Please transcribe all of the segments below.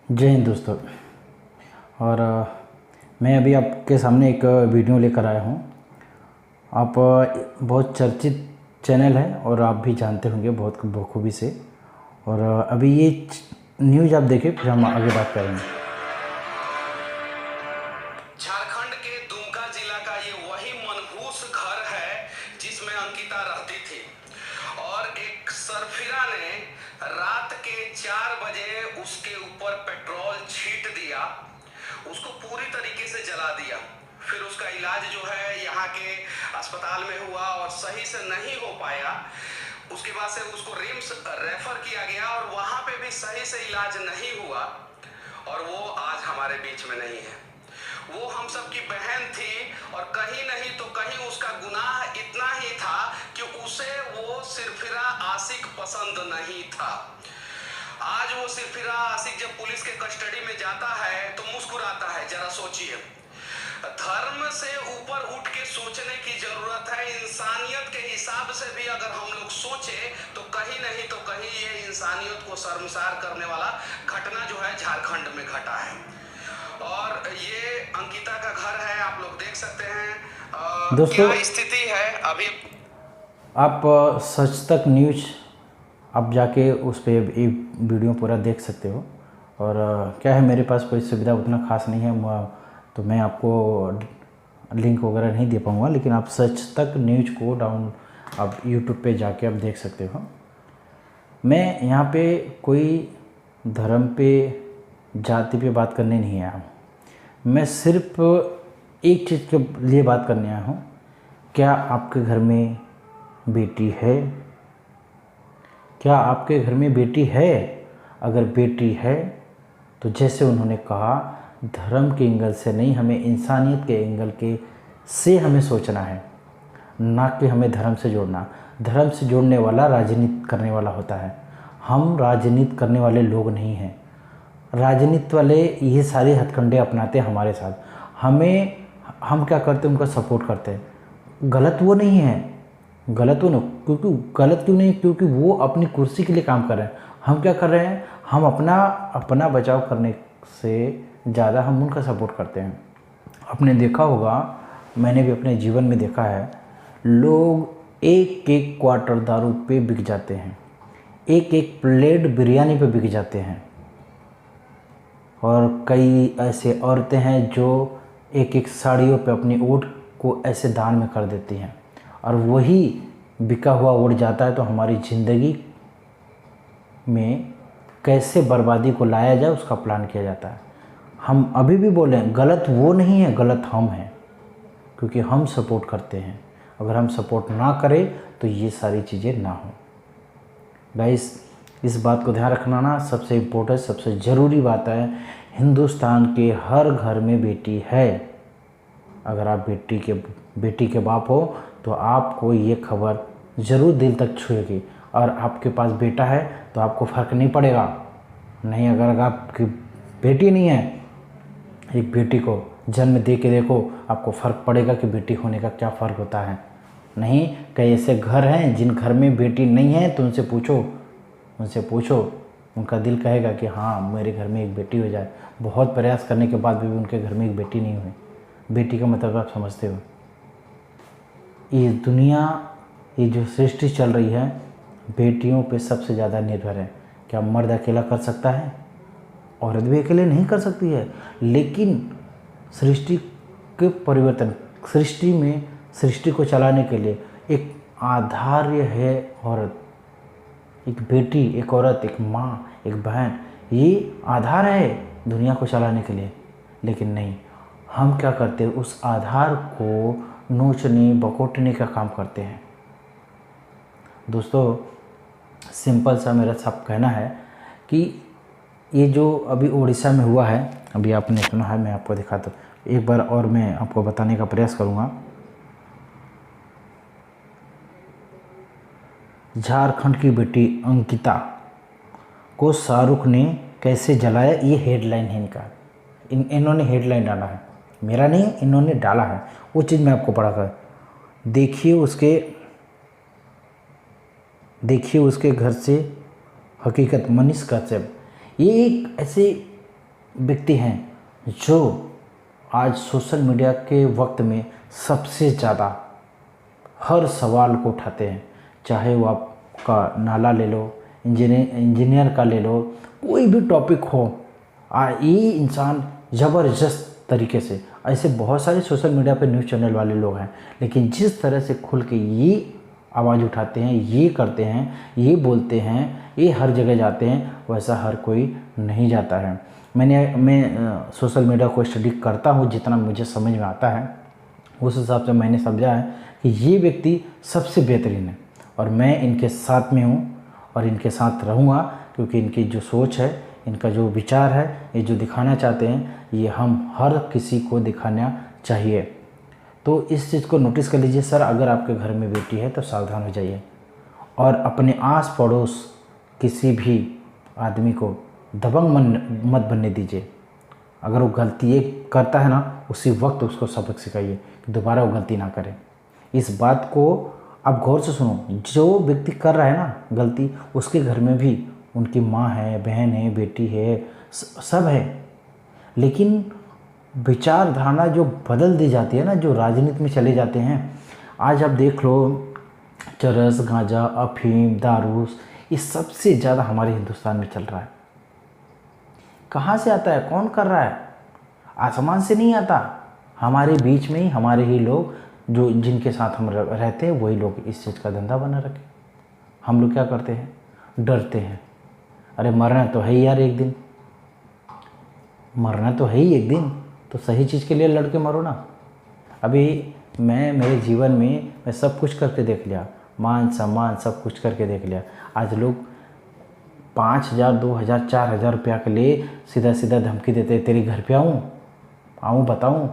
जय हिंद दोस्तों। और मैं अभी आपके सामने एक वीडियो लेकर आया हूँ। आप बहुत चर्चित चैनल है और आप भी जानते होंगे बहुत बखूबी से। और अभी ये न्यूज़ आप देखिए, फिर हम आगे बात करेंगे। झारखंड के दुमका जिला का ये वही मनहूस घर है जिसमें अंकिता रहती थी और एक सरफिरा ने रात के 4 बजे उसके ऊपर पेट्रोल छींट दिया, उसको पूरी तरीके से जला दिया। फिर उसका इलाज जो है यहाँ के अस्पताल में हुआ और सही से नहीं हो पाया। उसके बाद से उसको रिम्स रेफर किया गया और वहां पे भी सही से इलाज नहीं हुआ और वो आज हमारे बीच में नहीं है। वो हम सब की बहन थी और कहीं नहीं तो कहीं उसका गुनाह इतना ही था कि उसे वो सिरफिरा आशिक पसंद नहीं था। आज वो सिरफिरा आशिक जब पुलिस के कस्टडी में जाता है तो मुस्कुराता है। जरा सोचिए, धर्म से ऊपर उठ के सोचने की जरूरत है। इंसानियत के हिसाब से भी अगर हम लोग सोचे तो कहीं नहीं तो कहीं ये इंसानियत को शर्मसार करने वाला घटना जो है झारखंड में घटा है। और ये अंकिता का घर है, आप लोग देख सकते हैं दोस्तों, क्या स्थिति है अभी। आप सच तक न्यूज़ आप जाके उस पर ये वीडियो पूरा देख सकते हो। और क्या है, मेरे पास कोई सुविधा उतना ख़ास नहीं है, तो मैं आपको लिंक वगैरह नहीं दे पाऊँगा, लेकिन आप सच तक न्यूज़ को आप यूट्यूब पे जाके आप देख सकते हो। मैं यहाँ पे कोई धर्म पे, जाति पे बात करने नहीं आया हूँ। मैं सिर्फ एक चीज़ के लिए बात करने आया हूँ। क्या आपके घर में बेटी है? क्या आपके घर में बेटी है? अगर बेटी है तो जैसे उन्होंने कहा, धर्म के एंगल से नहीं, हमें इंसानियत के एंगल के से हमें सोचना है, ना कि हमें धर्म से जोड़ना। धर्म से जोड़ने वाला राजनीति करने वाला होता है। हम राजनीति करने वाले लोग नहीं हैं। राजनीति वाले ये सारे हथकंडे अपनाते हैं हमारे साथ। हम क्या करते हैं, उनका सपोर्ट करते हैं। गलत वो नहीं है, गलत वो नहीं, क्योंकि गलत क्यों नहीं, क्योंकि वो अपनी कुर्सी के लिए काम कर रहे हैं। हम क्या कर रहे हैं, हम अपना बचाव करने से ज़्यादा हम उनका सपोर्ट करते हैं। आपने देखा होगा, मैंने भी अपने जीवन में देखा है, लोग एक एक क्वार्टर दारू पे बिक जाते हैं, एक एक प्लेट बिरयानी पे बिक जाते हैं। और कई ऐसे औरतें हैं जो एक एक साड़ियों पे अपनी ओट को ऐसे दान में कर देती हैं, और वही बिका हुआ उड़ जाता है। तो हमारी ज़िंदगी में कैसे बर्बादी को लाया जाए उसका प्लान किया जाता है। हम अभी भी बोलें, गलत वो नहीं है, गलत हम हैं, क्योंकि हम सपोर्ट करते हैं। अगर हम सपोर्ट ना करें तो ये सारी चीज़ें ना हों। गाइस, इस बात को ध्यान रखना ना, सबसे इम्पोर्टेंट, सबसे ज़रूरी बात है। हिंदुस्तान के हर घर में बेटी है। अगर आप बेटी के बाप हो तो आपको ये खबर ज़रूर दिल तक छुएगी। और आपके पास बेटा है तो आपको फ़र्क नहीं पड़ेगा। नहीं, अगर आपकी बेटी नहीं है, एक बेटी को जन्म दे के देखो, आपको फ़र्क पड़ेगा कि बेटी होने का क्या फ़र्क होता है। नहीं, कई ऐसे घर हैं जिन घर में बेटी नहीं है, तो उनसे पूछो, उनका दिल कहेगा कि हाँ, मेरे घर में एक बेटी हो जाए। बहुत प्रयास करने के बाद भी उनके घर में एक बेटी नहीं हुई। बेटी का मतलब आप समझते हो। ये दुनिया, ये जो सृष्टि चल रही है, बेटियों पे सबसे ज़्यादा निर्भर है। क्या मर्द अकेला कर सकता है? औरत भी अकेले नहीं कर सकती है। लेकिन सृष्टि के परिवर्तन, सृष्टि को चलाने के लिए एक आधार्य है औरत। एक बेटी, एक औरत, एक माँ, एक बहन, ये आधार है दुनिया को चलाने के लिए। लेकिन नहीं, हम क्या करते हैं, उस आधार को नोचने बकोटने का काम करते हैं। दोस्तों, सिंपल सा मेरा सब कहना है कि ये जो अभी उड़ीसा में हुआ है, अभी आपने सुना है, मैं आपको दिखाता हूँ एक बार और, मैं आपको बताने का प्रयास करूँगा। झारखंड की बेटी अंकिता को शाहरुख ने कैसे जलाया, ये हेडलाइन है इनका। इन्होंने हेडलाइन डाला है, मेरा नहीं, इन्होंने डाला है। वो चीज़ मैं आपको पढ़ा कर देखिए उसके घर से हकीकत। मनीष कश्यप, ये एक ऐसे व्यक्ति हैं जो आज सोशल मीडिया के वक्त में सबसे ज़्यादा हर सवाल को उठाते हैं, चाहे वो आपका नाला ले लो, इंजीनियर का ले लो, कोई भी टॉपिक हो, ये इंसान ज़बरदस्त तरीके से, ऐसे बहुत सारे सोशल मीडिया पे न्यूज़ चैनल वाले लोग हैं, लेकिन जिस तरह से खुल के ये आवाज़ उठाते हैं, ये करते हैं, ये बोलते हैं, ये हर जगह जाते हैं, वैसा हर कोई नहीं जाता है। मैं सोशल मीडिया को स्टडी करता हूँ, जितना मुझे समझ में आता है उस हिसाब से मैंने समझा है कि ये व्यक्ति सबसे बेहतरीन है और मैं इनके साथ में हूँ और इनके साथ रहूँगा, क्योंकि इनकी जो सोच है, इनका जो विचार है, ये जो दिखाना चाहते हैं, ये हम हर किसी को दिखाना चाहिए। तो इस चीज़ को नोटिस कर लीजिए सर, अगर आपके घर में बेटी है तो सावधान हो जाइए और अपने आस पड़ोस किसी भी आदमी को दबंग मत बनने दीजिए। अगर वो गलती एक करता है ना, उसी वक्त उसको सबक सिखाइए कि दोबारा वो गलती ना करे। इस बात को आप गौर से सुनो, जो व्यक्ति कर रहा है ना गलती, उसके घर में भी उनकी माँ है, बहन है, बेटी है, सब है, लेकिन विचारधारा जो बदल दी जाती है ना, जो राजनीति में चले जाते हैं। आज आप देख लो, चरस, गांजा, अफीम, दारू, ये सबसे ज़्यादा हमारे हिंदुस्तान में चल रहा है। कहाँ से आता है, कौन कर रहा है? आसमान से नहीं आता, हमारे बीच में ही हमारे ही लोग, जो जिनके साथ हम रहते हैं वही लोग इस चीज़ का धंधा बना रखे। हम लोग क्या करते हैं, डरते हैं। अरे मरना तो है ही यार, एक दिन मरना तो है ही एक दिन, तो सही चीज़ के लिए लड़ के मरो ना। अभी मेरे जीवन में मैं सब कुछ करके देख लिया, मान सम्मान सब कुछ करके देख लिया। आज लोग 5,000, 2,000, 4,000 रुपया के लिए सीधा सीधा धमकी देते, तेरे घर पे आऊँ बताऊँ,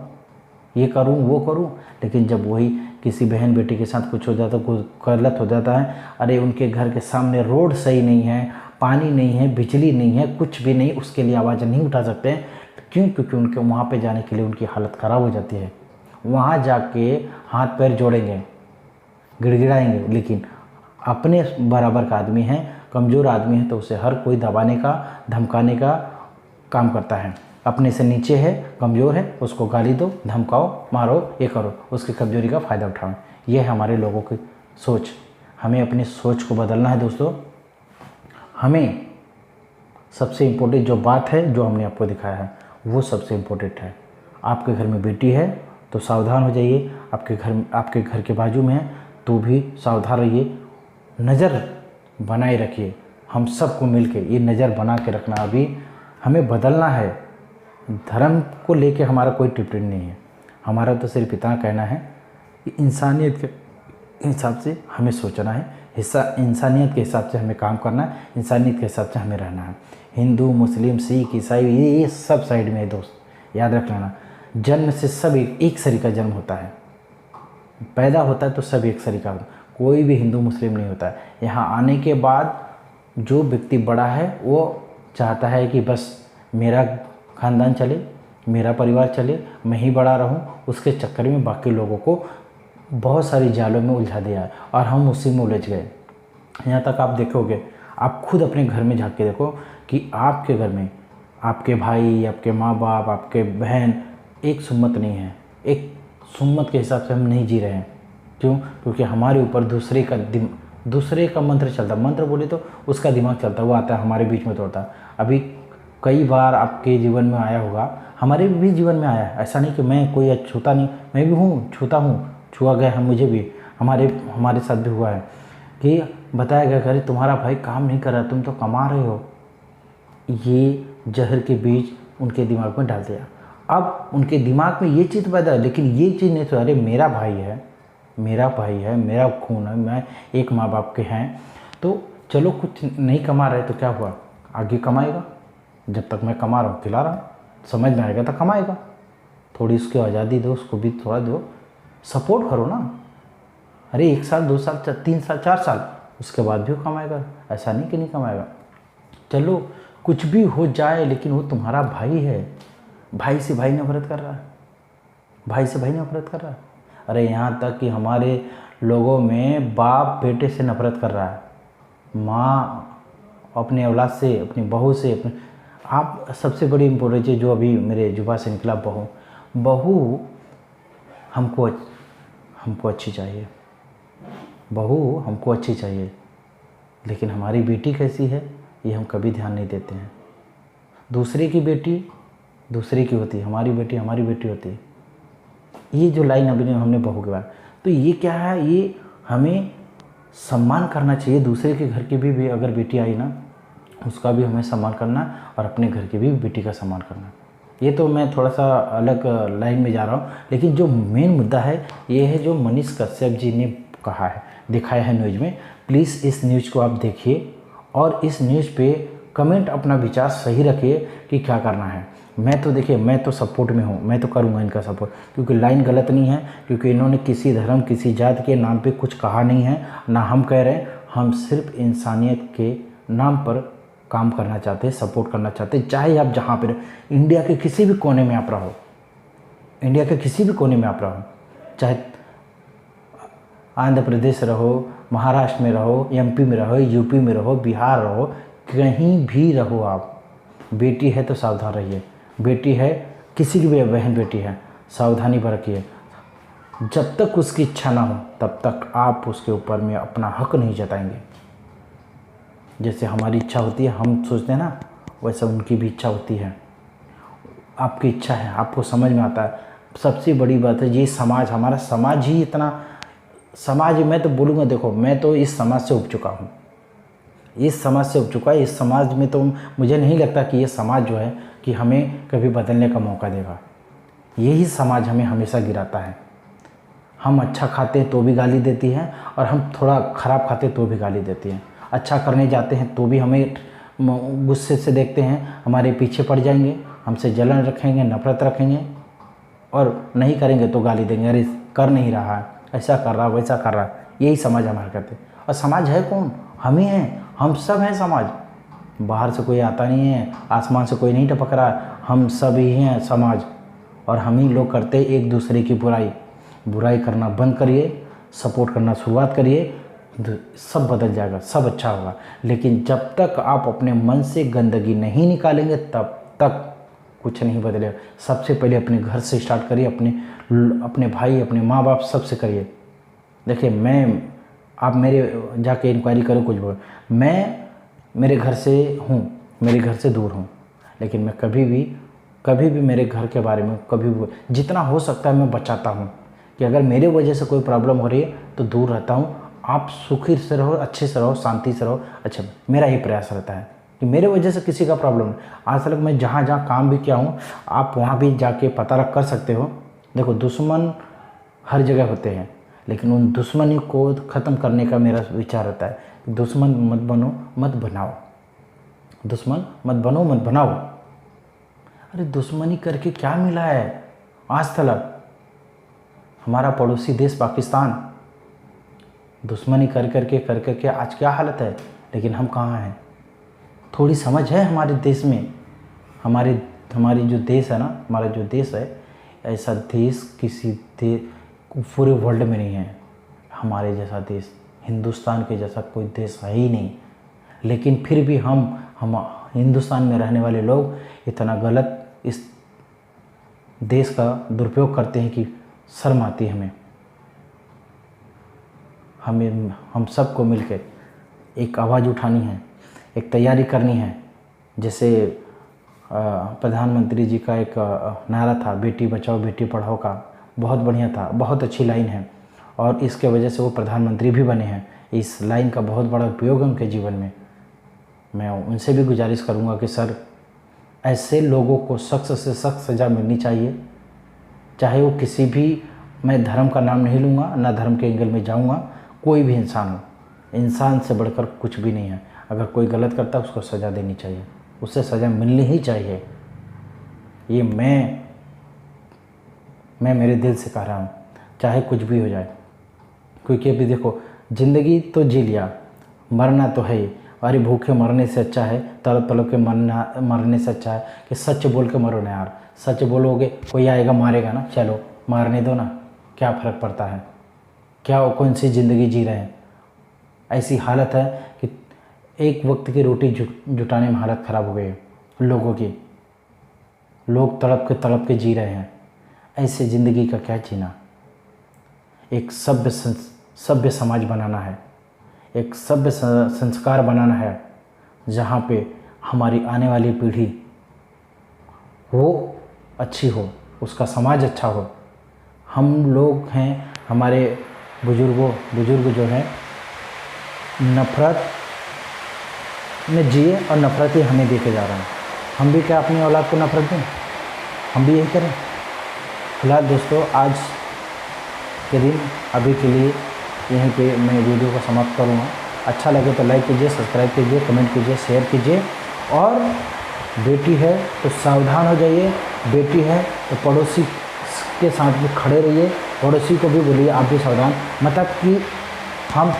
ये करूँ वो करूँ। लेकिन जब वही किसी बहन बेटी के साथ कुछ हो जाता, कुछ गलत हो जाता है, अरे उनके घर के सामने रोड सही नहीं है, पानी नहीं है, बिजली नहीं है, कुछ भी नहीं, उसके लिए आवाज़ नहीं उठा सकते हैं। क्यों? क्योंकि उनके वहाँ पे जाने के लिए उनकी हालत ख़राब हो जाती है। वहाँ जाके हाथ पैर जोड़ेंगे, गिड़गिड़ाएंगे, लेकिन अपने बराबर का आदमी है, कमज़ोर आदमी है, तो उसे हर कोई दबाने का, धमकाने का काम करता है। अपने से नीचे है, कमज़ोर है, उसको गाली दो, धमकाओ, मारो, ये करो, उसकी कमज़ोरी का फ़ायदा उठाओ। ये है हमारे लोगों की सोच। हमें अपनी सोच को बदलना है दोस्तों। हमें सबसे इम्पोर्टेंट जो बात है, जो हमने आपको दिखाया है, वो सबसे इम्पोर्टेंट है। आपके घर में बेटी है तो सावधान हो जाइए, आपके घर के बाजू में है तो भी सावधान रहिए, नज़र बनाए रखिए। हम सबको मिलके ये नज़र बना के रखना, अभी हमें बदलना है। धर्म को लेके हमारा कोई टिप्पणी नहीं है, हमारा तो सिर्फ इतना कहना है कि इंसानियत के हिसाब से हमें सोचना है, इंसानियत के हिसाब से हमें काम करना है, इंसानियत के हिसाब से हमें रहना है। हिंदू, मुस्लिम, सिख, ईसाई, ये सब साइड में है दोस्त, याद रख लेना। जन्म से सब एक सरी का जन्म होता है, पैदा होता है तो सब एक सरी का, कोई भी हिंदू मुस्लिम नहीं होता है। यहाँ आने के बाद जो व्यक्ति बड़ा है वो चाहता है कि बस मेरा ख़ानदान चले, मेरा परिवार चले, मैं ही बड़ा रहूं। उसके चक्कर में बाकी लोगों को बहुत सारी जालों में उलझा दिया है और हम उसी में उलझ गए। यहाँ तक आप देखोगे, आप खुद अपने घर में झाँक के देखो कि आपके घर में आपके भाई, आपके माँ बाप, आपके बहन एक सुन्नत नहीं है, एक सुन्नत के हिसाब से हम नहीं जी रहे हैं। क्यों? क्योंकि हमारे ऊपर दूसरे का मंत्र चलता, मंत्र बोले तो उसका दिमाग चलता, वो आता है हमारे बीच में तोड़ता। अभी कई बार आपके जीवन में आया होगा, हमारे भी जीवन में आया है। ऐसा नहीं कि मैं कोई छूता नहीं, मैं भी हूँ, छूता हूँ, छुआ गया है, मुझे भी, हमारे साथ भी हुआ है कि बताया गया, अरे तुम्हारा भाई काम नहीं कर रहा, तुम तो कमा रहे हो। ये जहर के बीज उनके दिमाग में डाल दिया। अब उनके दिमाग में ये चीज़ पैदा है, लेकिन ये चीज़ नहीं, तो अरे मेरा भाई है, मेरा खून है, मैं एक माँ बाप के हैं, तो चलो कुछ नहीं कमा रहे तो क्या हुआ, आगे कमाएगा। जब तक मैं कमा रहा हूँ, खिला रहा हूँ, समझ में आएगा तो कमाएगा। थोड़ी उसकी आज़ादी दो, उसको भी थोड़ा दो, सपोर्ट करो ना। अरे 1 साल, 2 साल, 3 साल, 4 साल, उसके बाद भी वो कमाएगा, ऐसा नहीं कि नहीं कमाएगा। चलो कुछ भी हो जाए, लेकिन वो तुम्हारा भाई है। भाई से भाई नफरत कर रहा है, भाई से भाई नफरत कर रहा है। अरे यहाँ तक कि हमारे लोगों में बाप बेटे से नफरत कर रहा है, माँ अपने औलाद से, अपनी बहू से, आप सबसे बड़ी इम्पोर्टेंट चीज़ जो अभी मेरे जुबा से निकला, बहू हमको अच्छी चाहिए, बहू हमको अच्छी चाहिए, लेकिन हमारी बेटी कैसी है ये हम कभी ध्यान नहीं देते हैं। दूसरे की बेटी दूसरे की होती है, हमारी बेटी हमारी बेटी होती है। ये जो लाइन अभी हमने बहू के बाद, तो ये क्या है, ये हमें सम्मान करना चाहिए। दूसरे के घर की भी अगर बेटी आई ना, उसका भी हमें सम्मान करना और अपने घर की भी बेटी का सम्मान करना। ये तो मैं थोड़ा सा अलग लाइन में जा रहा हूँ, लेकिन जो मेन मुद्दा है ये है जो मनीष कश्यप जी ने कहा है, दिखाया है न्यूज़ में। प्लीज़ इस न्यूज़ को आप देखिए और इस न्यूज़ पे कमेंट अपना विचार सही रखिए कि क्या करना है। मैं तो देखिए, मैं तो सपोर्ट में हूँ, मैं तो करूँगा इनका सपोर्ट, क्योंकि लाइन गलत नहीं है, क्योंकि इन्होंने किसी धर्म किसी जात के नाम पे कुछ कहा नहीं है, ना हम कह रहे हैं। हम सिर्फ इंसानियत के नाम पर काम करना चाहते हैं, सपोर्ट करना चाहते हैं। चाहे आप जहाँ पर, इंडिया के किसी भी कोने में आप रहो, इंडिया के किसी भी कोने में आप रहो, चाहे आंध्र प्रदेश रहो, महाराष्ट्र में रहो, एमपी में रहो, यूपी में रहो, बिहार रहो, कहीं भी रहो आप, बेटी है तो सावधान रहिए। बेटी है, किसी की भी बहन बेटी है, सावधानी बरतिए। जब तक उसकी इच्छा ना हो तब तक आप उसके ऊपर में अपना हक नहीं जताएंगे। जैसे हमारी इच्छा होती है, हम सोचते हैं ना, वैसे उनकी भी इच्छा होती है। आपकी इच्छा है, आपको समझ में आता है। सबसे बड़ी बात है ये समाज, हमारा समाज ही इतना, समाज मैं तो बोलूँगा, देखो मैं तो इस समाज से उब चुका हूँ, इस समाज से उब चुका है। इस समाज में तो मुझे नहीं लगता कि ये समाज जो है कि हमें कभी बदलने का मौका देगा। यही समाज हमें हमेशा गिराता है। हम अच्छा खाते हैं तो भी गाली देती है, और हम थोड़ा ख़राब खाते तो भी गाली देती है। अच्छा करने जाते हैं तो भी हमें गुस्से से देखते हैं, हमारे पीछे पड़ जाएंगे, हमसे जलन रखेंगे, नफरत रखेंगे, और नहीं करेंगे तो गाली देंगे, अरे कर नहीं रहा है, ऐसा कर रहा, वैसा कर रहा। यही समाज हमारा करते। और समाज है कौन? हम ही हैं, हम सब हैं समाज। बाहर से कोई आता नहीं है, आसमान से कोई नहीं टपक रहा है, हम सब ही हैं समाज। और हम ही लोग करते एक दूसरे की बुराई करना बंद करिए, सपोर्ट करना शुरुआत करिए, सब बदल जाएगा, सब अच्छा होगा। लेकिन जब तक आप अपने मन से गंदगी नहीं निकालेंगे तब तक कुछ नहीं बदलेगा। सबसे पहले अपने घर से स्टार्ट करिए, अपने भाई, अपने माँ बाप, सबसे करिए। देखिए, आप मेरे जाके इंक्वायरी करो, कुछ बोलो, मैं मेरे घर से हूँ, मेरे घर से दूर हूँ, लेकिन मैं कभी भी मेरे घर के बारे में कभी भी जितना हो सकता है मैं बचाता हूँ कि अगर मेरे वजह से कोई प्रॉब्लम हो रही है तो दूर रहता हूँ। आप सुखी से रहो, अच्छे से रहो, शांति से रहो। अच्छा, मेरा ही प्रयास रहता है कि मेरे वजह से किसी का प्रॉब्लम नहीं। आज तक मैं जहाँ काम भी किया हूँ, आप वहाँ भी जाके पता रख कर सकते हो। देखो, दुश्मन हर जगह होते हैं, लेकिन उन दुश्मनी को ख़त्म करने का मेरा विचार रहता है। दुश्मन मत बनो, मत बनाओ, दुश्मन मत बनो, मत बनाओ। अरे दुश्मनी करके क्या मिला है आज तक? हमारा पड़ोसी देश पाकिस्तान दुश्मनी कर करके आज क्या हालत है, लेकिन हम कहाँ हैं? थोड़ी समझ है हमारे देश में। हमारी जो देश है ना, हमारा जो देश है, ऐसा देश किसी पूरे वर्ल्ड में नहीं है। हमारे जैसा देश, हिंदुस्तान के जैसा कोई देश है ही नहीं। लेकिन फिर भी हम हिंदुस्तान में रहने वाले लोग इतना गलत इस देश का दुरुपयोग करते हैं कि शर्म आती है हमें। हम सबको मिलकर एक आवाज़ उठानी है, एक तैयारी करनी है। जैसे प्रधानमंत्री जी का एक नारा था, बेटी बचाओ बेटी पढ़ाओ का, बहुत बढ़िया था, बहुत अच्छी लाइन है, और इसके वजह से वो प्रधानमंत्री भी बने हैं। इस लाइन का बहुत बड़ा उपयोग है उनके जीवन में। मैं उनसे भी गुजारिश करूंगा कि सर, ऐसे लोगों को सख्त से सख्त सज़ा मिलनी चाहिए, चाहे वो किसी भी, मैं धर्म का नाम नहीं लूँगा, ना धर्म के एंगल में जाऊँगा, कोई भी इंसान हो, इंसान से बढ़कर कुछ भी नहीं है। अगर कोई गलत करता है उसको सज़ा देनी चाहिए, उससे सज़ा मिलनी ही चाहिए। ये मैं मेरे दिल से कह रहा हूँ, चाहे कुछ भी हो जाए। क्योंकि अभी देखो, ज़िंदगी तो जी लिया, मरना तो है ही। अरे भूखे मरने से अच्छा है, तड़प तड़प के मरने से अच्छा है कि सच बोल के मरो ना यार। सच बोलोगे, कोई आएगा मारेगा ना, चलो मारने दो ना, क्या फ़र्क पड़ता है? क्या कौन सी ज़िंदगी जी रहे हैं? ऐसी हालत है कि एक वक्त की रोटी जुटाने में हालत ख़राब हो गई है। लोगों की, लोग तड़प के जी रहे हैं। ऐसे ज़िंदगी का क्या जीना। एक सभ्य समाज बनाना है, एक सभ्य संस्कार बनाना है, जहाँ पे हमारी आने वाली पीढ़ी वो अच्छी हो, उसका समाज अच्छा हो। हम लोग हैं, हमारे बुजुर्ग जो हैं नफ़रत में जिए और नफ़रत ही हमें देके जा रहे हैं। हम भी क्या अपनी औलाद को नफ़रत दें? हम भी यही करें? फिलहाल दोस्तों आज के दिन अभी के लिए यहीं पे मैं वीडियो को समाप्त करूँगा। अच्छा लगे तो लाइक कीजिए, सब्सक्राइब कीजिए, कमेंट कीजिए, शेयर कीजिए। और बेटी है तो सावधान हो जाइए, बेटी है तो पड़ोसी के साथ भी खड़े रहिए, पड़ोसी को भी बोलिए आप भी सावधान। मतलब कि हम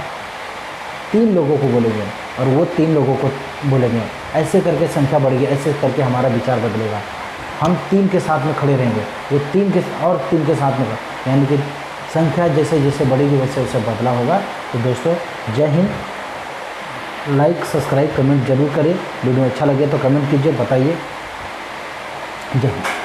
3 लोगों को बोलेंगे और वो 3 लोगों को बोलेंगे, ऐसे करके संख्या बढ़ेगी, ऐसे करके हमारा विचार बदलेगा। हम 3 के साथ में खड़े रहेंगे, वो 3 के साथ में, यानी कि संख्या जैसे जैसे बढ़ेगी वैसे वैसे बदलाव होगा। तो दोस्तों जय हिंद। लाइक सब्सक्राइब कमेंट जरूर करें। वीडियो अच्छा लगे तो कमेंट कीजिए, बताइए। जय हिंद।